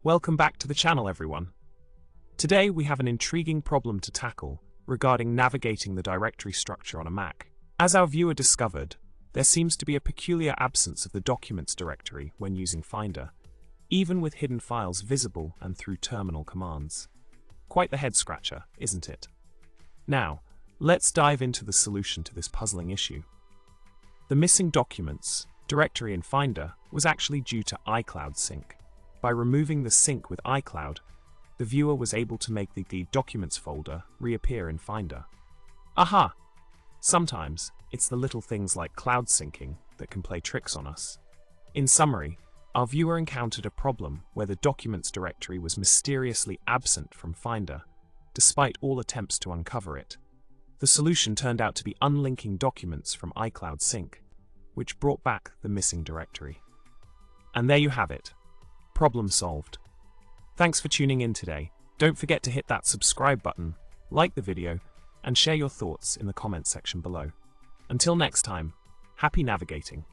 Welcome back to the channel, everyone. Today we have an intriguing problem to tackle regarding navigating the directory structure on a Mac. As our viewer discovered, there seems to be a peculiar absence of the Documents directory when using Finder, even with hidden files visible and through terminal commands. Quite the head-scratcher, isn't it? Now, let's dive into the solution to this puzzling issue. The missing Documents directory in Finder was actually due to iCloud sync. By removing the sync with iCloud, the viewer was able to make the Documents folder reappear in Finder. Aha! Sometimes, it's the little things like cloud syncing that can play tricks on us. In summary, our viewer encountered a problem where the Documents directory was mysteriously absent from Finder, despite all attempts to uncover it. The solution turned out to be unlinking Documents from iCloud sync, which brought back the missing directory. And there you have it. Problem solved. Thanks for tuning in today. Don't forget to hit that subscribe button, like the video, and share your thoughts in the comments section below. Until next time, happy navigating.